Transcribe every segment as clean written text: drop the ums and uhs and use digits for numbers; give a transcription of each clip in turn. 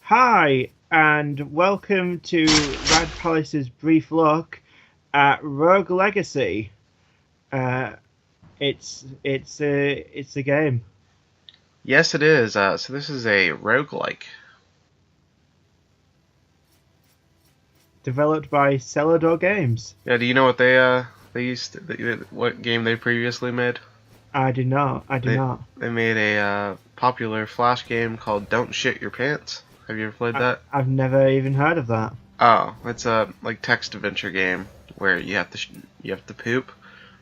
Hi, and welcome to Rad Palace's brief look at Rogue Legacy. Uh, it's a game Yes, it is. So this is a roguelike. developed by Cellar Door Games. Yeah, do you know what what game they previously made? I do not. I do They not. they made a popular Flash game called Don't Shit Your Pants. Have you ever played that? I've never even heard of that. Oh, it's a like text adventure game where you have to poop,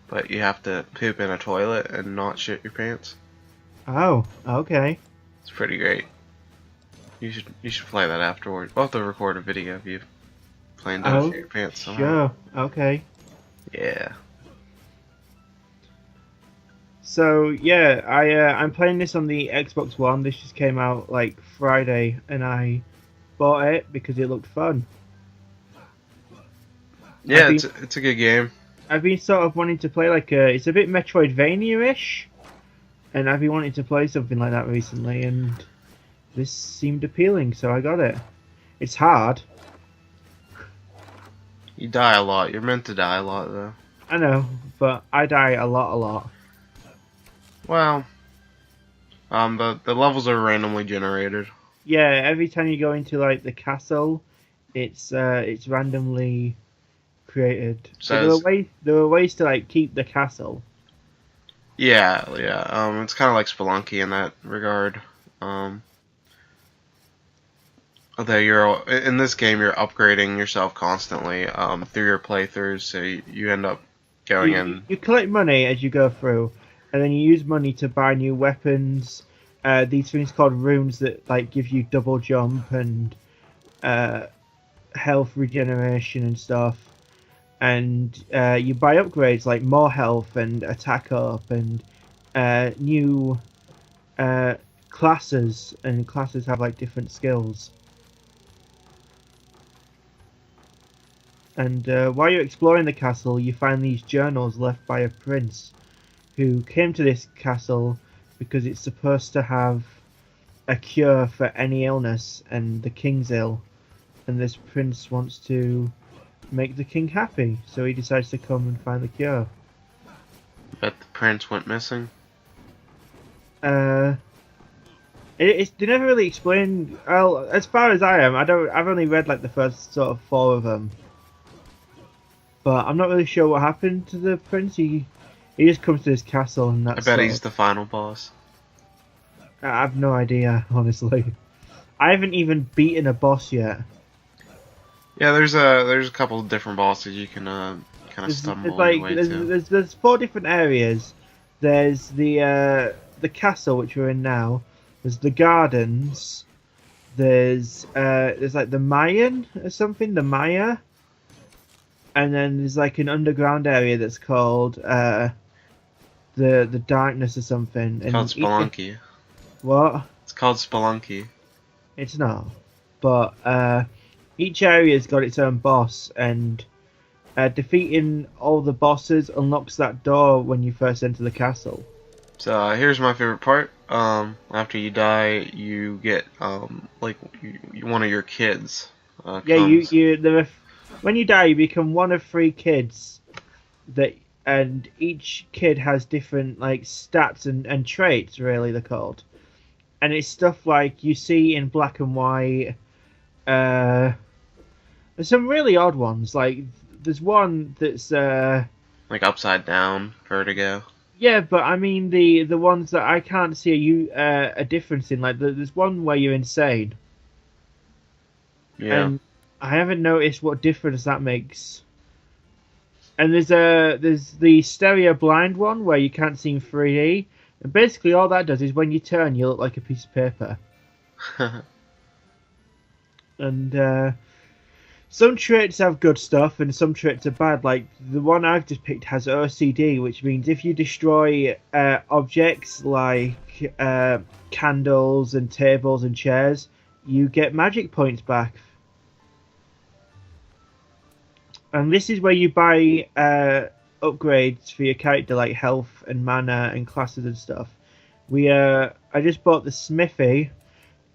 but you have to poop in a toilet and not shit your pants. Oh, okay. It's pretty great. You should play that afterward. We'll have to record a video of you playing Don't Oh, Shit Your Pants somehow. sure. Okay. Yeah. So yeah, I'm playing this on the Xbox One. This just came out like Friday, and I bought it because it looked fun. Yeah, it's a good game. I've been sort of wanting to play it's a bit Metroidvania-ish, and I've been wanting to play something like that recently, and this seemed appealing, so I got it. It's hard, You die a lot. You're meant to die a lot, though. I know, but I die a lot. Well, the levels are randomly generated. Yeah, every time you go into like the castle, it's randomly created. So So there were ways to like keep the castle. yeah. It's kind of like Spelunky in that regard. Although you're in this game, you're upgrading yourself constantly through your playthroughs, so you end up going in. You collect money as you go through, and then you use money to buy new weapons. These things called runes that like give you double jump and health regeneration and stuff. And you buy upgrades like more health and attack up and new classes, and classes have like different skills. And while you're exploring the castle, you find these journals left by a prince who came to this castle because it's supposed to have a cure for any illness, and the king's ill, and this prince wants to make the king happy, so he decides to come and find the cure. But the prince went missing. They never really explain. Well, as far as I am, I've only read like the first sort of 4 of them, but I'm not really sure what happened to the prince. He just comes to this castle, and that's. I bet he's the final boss. I have no idea, honestly. I haven't even beaten a boss yet. Yeah, there's a couple of different bosses you can kind of stumble your way to. There's 4 different areas. There's the castle which we're in now. There's the gardens. There's like the Mayan or something, the Maya. And then there's like an underground area that's called the Darkness or something. It's called Spelunky. What? It's called Spelunky. It's not. But each area's got its own boss, and defeating all the bosses unlocks that door when you first enter the castle. So here's my favorite part. After you die, you get like one of your kids. Yeah, Comes. when you die, you become one of 3 kids and each kid has different like stats and traits, really they're called. And it's stuff like you see in black and white. There's some really odd ones. Like there's one that's Like upside down, vertigo. yeah, but I mean the ones that I can't see a difference in. Like there's one where you're insane. Yeah. And I haven't noticed what difference that makes. And there's the stereo blind one where you can't see in 3D. And basically all that does is when you turn, you look like a piece of paper. And some traits have good stuff and some traits are bad. Like the one I've just picked has OCD, which means if you destroy objects like candles and tables and chairs, you get magic points back. And this is where you buy upgrades for your character, like health and mana and classes and stuff. I just bought the smithy,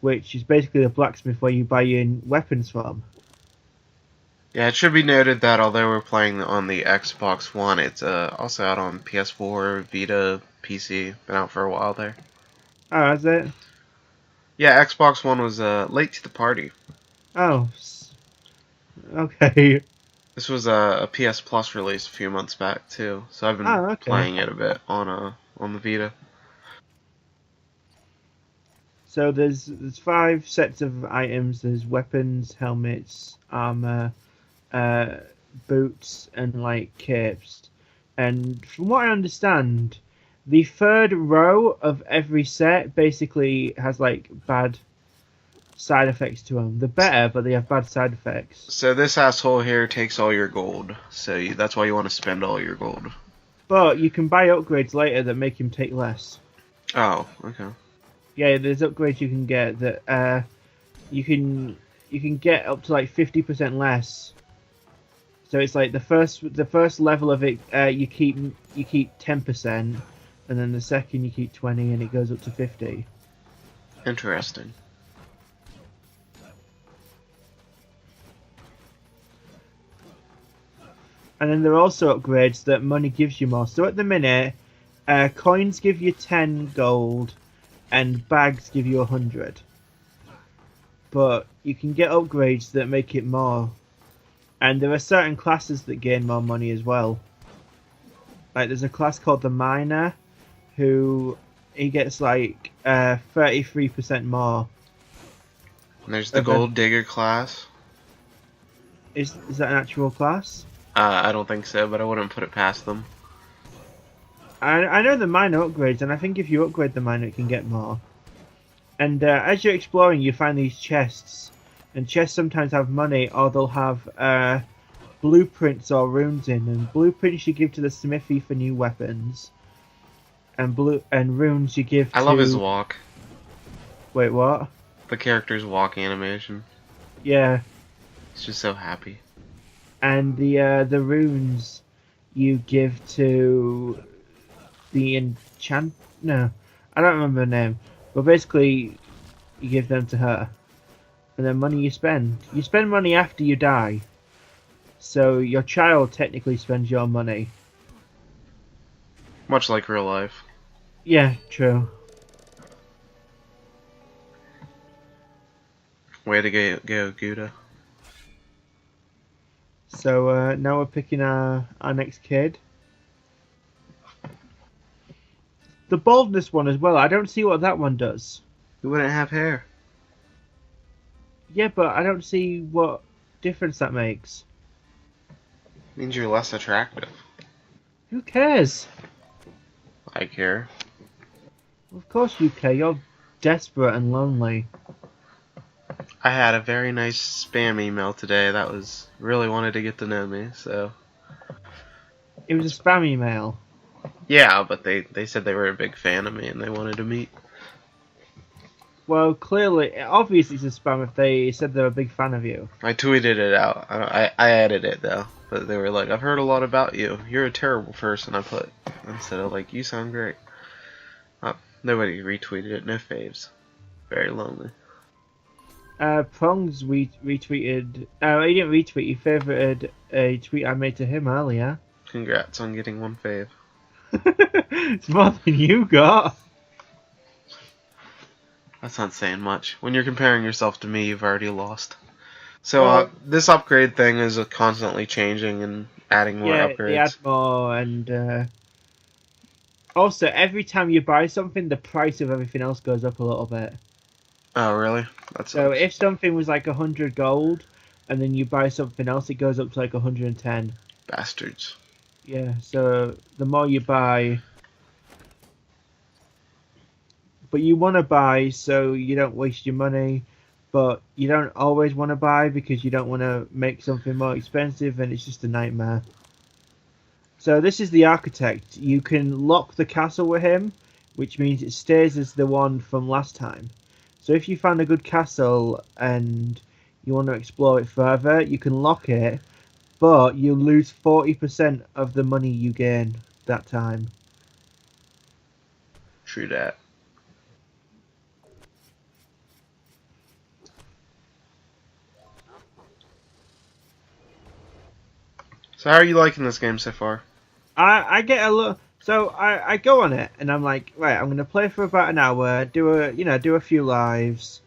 which is basically the blacksmith where you buy your weapons from. Yeah, it should be noted that although we're playing on the Xbox One, it's also out on PS4, Vita, PC. Been out for a while there. Oh, is it? Yeah, Xbox One was late to the party. Oh, okay. This was a PS Plus release a few months back too, so I've been Oh, okay. playing it a bit on the Vita. So there's 5 sets of items. There's weapons, helmets, armor, uh, boots, and like capes. And from what I understand, the third row of every set basically has like bad side effects to them. They're better, but they have bad side effects. So this asshole here takes all your gold, so that's why you want to spend all your gold. But you can buy upgrades later that make him take less. Oh, okay. Yeah, there's upgrades you can get that you can get up to like 50% less. So it's like the first level of it you keep 10%, and then the second you keep 20, and it goes up to 50. Interesting. And then there are also upgrades that money gives you more. So at the minute, coins give you 10 gold, and bags give you 100. But you can get upgrades that make it more. And there are certain classes that gain more money as well. Like there's a class called the Miner, who he gets like 33% more. And there's the Gold Digger class. Is that an actual class? I don't think so, but I wouldn't put it past them. I know the Miner upgrades, and I think if you upgrade the Miner, it can get more. And as you're exploring, you find these chests. And chests sometimes have money, or they'll have blueprints or runes in. And blueprints you give to the smithy for new weapons, and runes you give to... I love his walk. Wait, what? The character's walk animation. Yeah. He's just so happy. And the runes you give to the enchant... No, I don't remember the name. But basically, you give them to her. And then money you spend. You spend money after you die. So your child technically spends your money. Much like real life. Yeah, true. Way to go, Gouda. So now we're picking our next kid. The baldness one as well. I don't see what that one does. He wouldn't have hair. Yeah, but I don't see what difference that makes. Means you're less attractive. Who cares? I care. Of course you care. You're desperate and lonely. I had a very nice spam email today that was really wanted to get to know me, so... It was a spam email. Yeah, but they said they were a big fan of me and they wanted to meet. Well, clearly, obviously it's a spam if they said they're a big fan of you. I tweeted it out. I added it though, but they were like, "I've heard a lot about you. You're a terrible person." I put instead of like, "You sound great." Nobody retweeted it. No faves. Very lonely. Prongs retweeted. He didn't retweet. He favorited a tweet I made to him earlier. Congrats on getting one fave. It's more than you got. That's not saying much. When you're comparing yourself to me, you've already lost. So this upgrade thing is constantly changing and adding more upgrades. Yeah, they add more, and also every time you buy something, the price of everything else goes up a little bit. Oh, really? That's so if something was like 100 gold, and then you buy something else, it goes up to like 110. Bastards. Yeah, so the more you buy... But you want to buy so you don't waste your money, but you don't always want to buy because you don't want to make something more expensive, and it's just a nightmare. So this is the architect. You can lock the castle with him, which means it stays as the one from last time. So if you find a good castle and you want to explore it further, you can lock it, but you lose 40% of the money you gain that time. True that. So how are you liking this game so far? I get a little. So I go on it and I'm like, right, I'm gonna play for about an hour, do a few lives,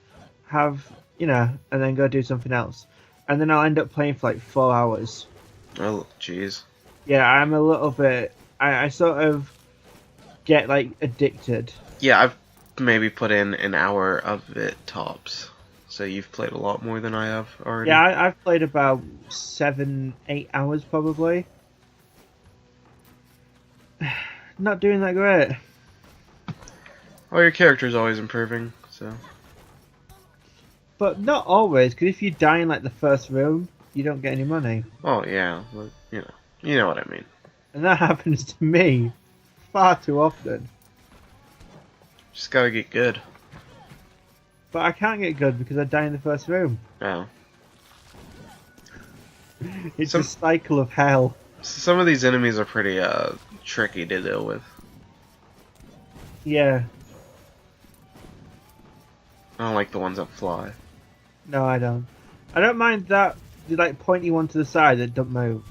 have and then go do something else, and then I'll end up playing for like 4 hours. Oh, jeez. Yeah, I'm a little bit. I sort of get like addicted. Yeah, I've maybe put in an hour of it tops. So you've played a lot more than I have already. Yeah, I've played about 7, 8 hours probably. Not doing that great. Well, your character's always improving, so. But not always, because if you die in like the first room, you don't get any money. Oh yeah, but, you know what I mean. And that happens to me far too often. Just gotta get good. But I can't get good because I die in the first room. Oh. It's a cycle of hell. Some of these enemies are pretty tricky to deal with. Yeah. I don't like the ones that fly. No, I don't. I don't mind that the like pointy one to the side that don't move.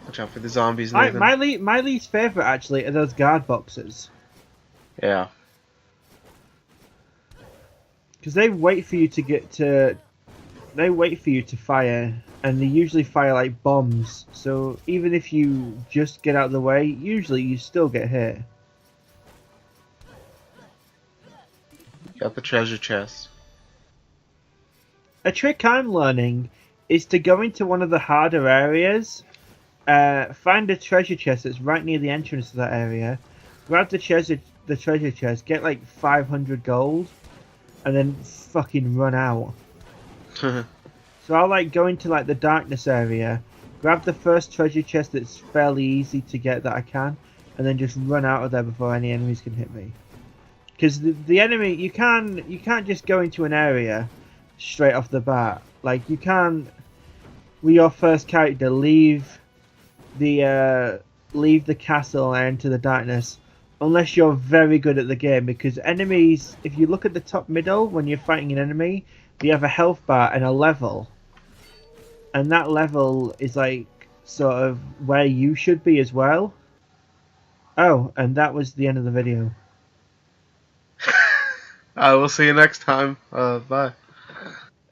Watch out for the zombies, My Nathan. my least favorite actually are those guard boxes Yeah. because they wait for you to get to. They wait for you to fire, and they usually fire like bombs. So even if you just get out of the way, usually you still get hit. Got the treasure chest. A trick I'm learning is to go into one of the harder areas, find a treasure chest that's right near the entrance to that area, grab the treasure chest, get like 500 gold, and then fucking run out. So I'll like go into like the darkness area, grab the first treasure chest that's fairly easy to get that I can, and then just run out of there before any enemies can hit me. Because the enemy, you can't just go into an area straight off the bat. Like you can, with your first character, leave the castle and enter the darkness, unless you're very good at the game. Because enemies, if you look at the top middle when you're fighting an enemy, you have a health bar and a level, and that level is like sort of where you should be as well. Oh, and that was the end of the video. I will see you next time. Bye.